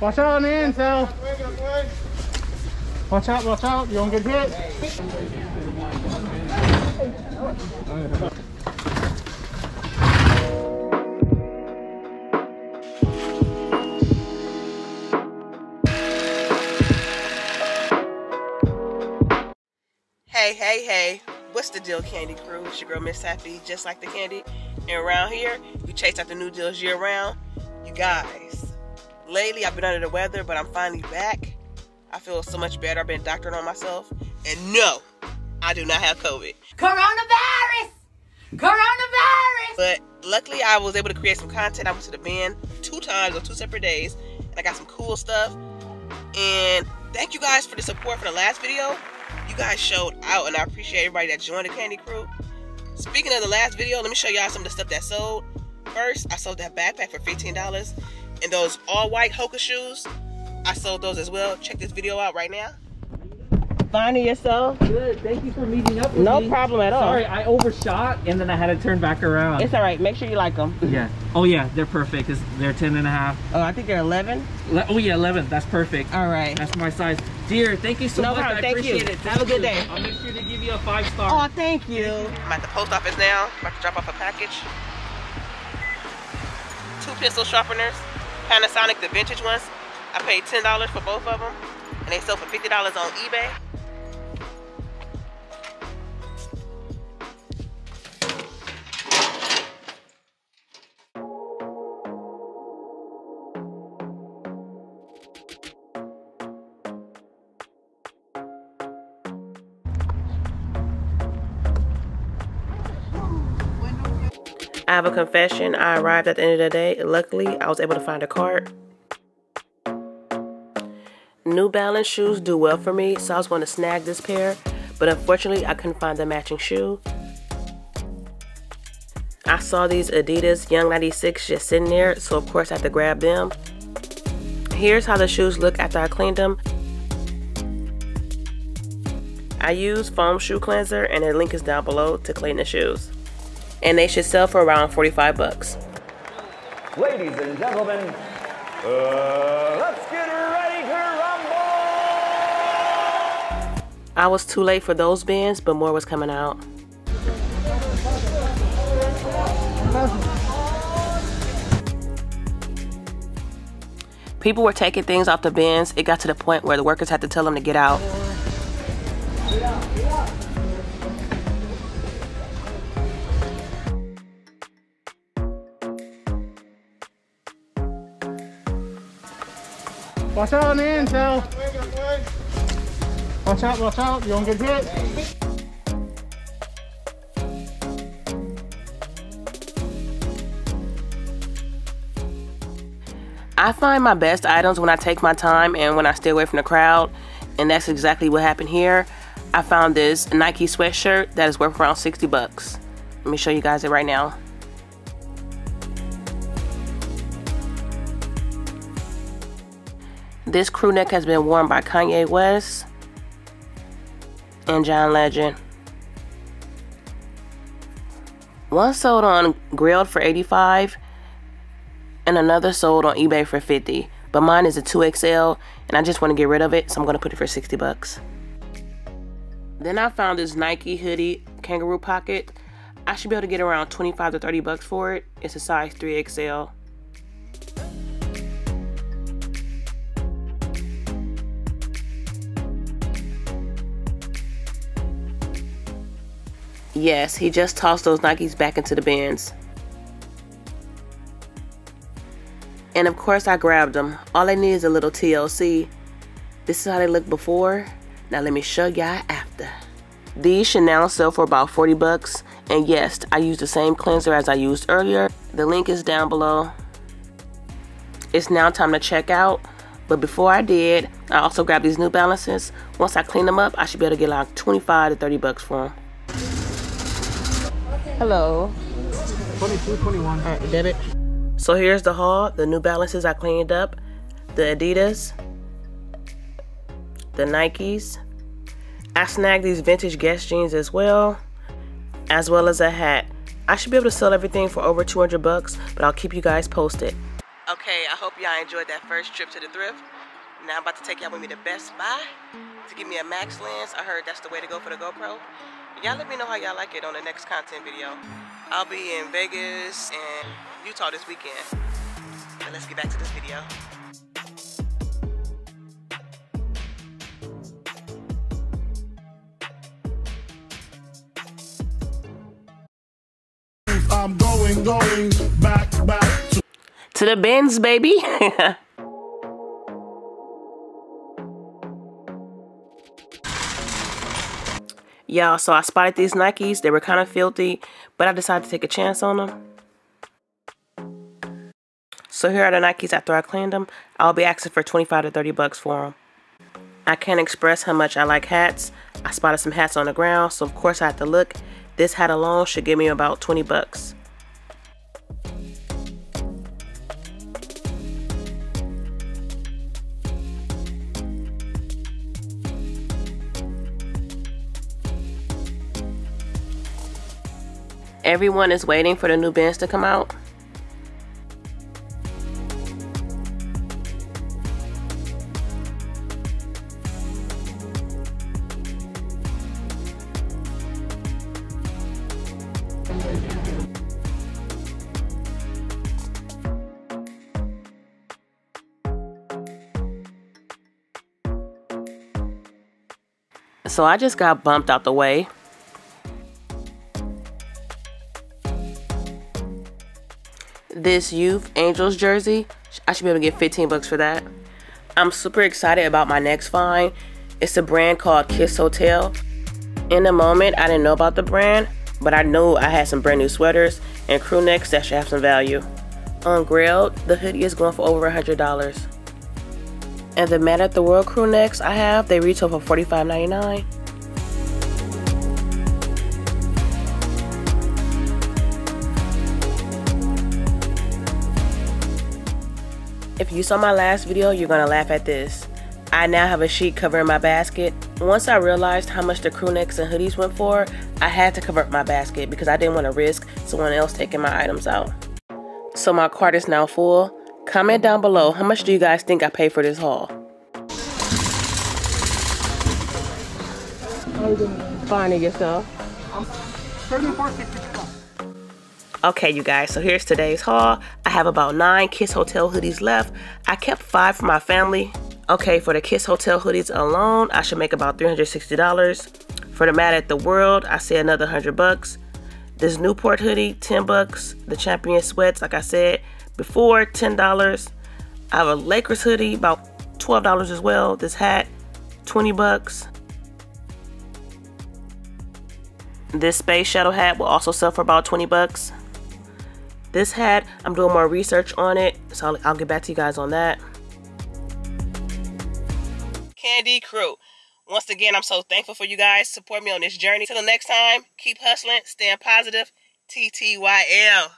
Watch out on the end, Sal. Watch out. You don't get hit. Hey, what's the deal, Candy Crew? It's your girl, MsTaffy, just like the candy. And around here, we chase after new deals year round. You guys, lately I've been under the weather, but I'm finally back. I feel so much better. I've been doctoring on myself. And no, I do not have COVID. Coronavirus! But luckily, I was able to create some content. I went to the bin 2 times on 2 separate days. And I got some cool stuff. And thank you guys for the support for the last video. You guys showed out, and I appreciate everybody that joined the Candy Crew. Speaking of the last video, let me show y'all some of the stuff that sold. First, I sold that backpack for $15, and those all-white Hoka shoes, I sold those as well. Check this video out right now. Finding yourself? Good. Thank you for meeting up with me. No problem at all. Sorry, I overshot, and then I had to turn back around. It's all right. Make sure you like them. Yeah. Oh, yeah. They're perfect. They're 10.5. Oh, I think they're 11. Oh, yeah. 11. That's perfect. All right. That's my size. Dear, thank you so much. Problem. I Thank appreciate you. it. Have a good day. I'll make sure to give you a 5-star. Oh, thank you. I'm at the post office now. About to drop off a package. 2 pencil sharpeners. Panasonic, the vintage ones. I paid $10 for both of them. And they sell for $50 on eBay. I have a confession. I arrived at the end of the day. Luckily, I was able to find a cart. New Balance shoes do well for me, so I was going to snag this pair, but unfortunately, I couldn't find the matching shoe. I saw these Adidas Young 96 just sitting there, so of course I had to grab them. Here's how the shoes look after I cleaned them. I use foam shoe cleanser, and the link is down below to clean the shoes. And they should sell for around 45 bucks. Ladies and gentlemen, let's get ready to rumble! I was too late for those bins, but more was coming out. People were taking things off the bins. It got to the point where the workers had to tell them to get out. Watch out on the end, Sal. Watch out. You don't get hit. I find my best items when I take my time and when I stay away from the crowd, and that's exactly what happened here. I found this Nike sweatshirt that is worth around 60 bucks. Let me show you guys it right now. This crew neck has been worn by Kanye West and John Legend. One sold on Grilled for 85 and another sold on eBay for 50. But mine is a 2XL and I just want to get rid of it, so I'm going to put it for 60 bucks. Then I found this Nike hoodie kangaroo pocket. I should be able to get around 25 to 30 bucks for it. It's a size 3XL. Yes, he just tossed those Nikes back into the bins. And of course I grabbed them. All I need is a little TLC. This is how they look before. Now let me show y'all after. These should now sell for about 40 bucks. And yes, I used the same cleanser as I used earlier. The link is down below. It's now time to check out. But before I did, I also grabbed these New Balances. Once I clean them up, I should be able to get like 25 to 30 bucks for them. Hello. 22, 21. All right, debit. So here's the haul. The New Balances I cleaned up. The Adidas. The Nikes. I snagged these vintage Guess jeans as well as a hat. I should be able to sell everything for over 200 bucks, but I'll keep you guys posted. Okay, I hope y'all enjoyed that first trip to the thrift. Now I'm about to take y'all with me to Best Buy to give me a max lens. I heard that's the way to go for the GoPro. Y'all let me know how y'all like it on the next content video. I'll be in Vegas and Utah this weekend. Now let's get back to this video. I'm going back to the bins, baby. Y'all, so I spotted these Nikes. They were kind of filthy, but I decided to take a chance on them. So here are the Nikes after I cleaned them. I'll be asking for 25 to 30 bucks for them. I can't express how much I like hats. I spotted some hats on the ground, so of course I had to look. This hat alone should give me about 20 bucks. Everyone is waiting for the new bins to come out. So I just got bumped out the way. This Youth Angels jersey, I should be able to get 15 bucks for that. I'm super excited about my next find. It's a brand called Kiss Hotel. In the moment, I didn't know about the brand, but I knew I had some brand new sweaters and crew necks that should have some value. On Grailed, the hoodie is going for over $100. And the Man at the World crew necks I have, they retail for $45.99. If you saw my last video, you're gonna laugh at this. I now have a sheet covering my basket. Once I realized how much the crew necks and hoodies went for, I had to cover up my basket because I didn't want to risk someone else taking my items out. So my cart is now full. Comment down below, how much do you guys think I paid for this haul? Finding yourself. $34.60. Okay, you guys, so here's today's haul. I have about 9 Kiss Hotel hoodies left. I kept 5 for my family. Okay, for the Kiss Hotel hoodies alone, I should make about $360. For the Man at the World, I say another 100 bucks. This Newport hoodie, 10 bucks. The Champion sweats, like I said before, $10. I have a Lakers hoodie, about $12 as well. This hat, 20 bucks. This Space Shuttle hat will also sell for about 20 bucks. This hat, I'm doing more research on it, so I'll get back to you guys on that. Candy Crew, once again, I'm so thankful for you guys. Support me on this journey. Till the next time, keep hustling, staying positive. TTYL.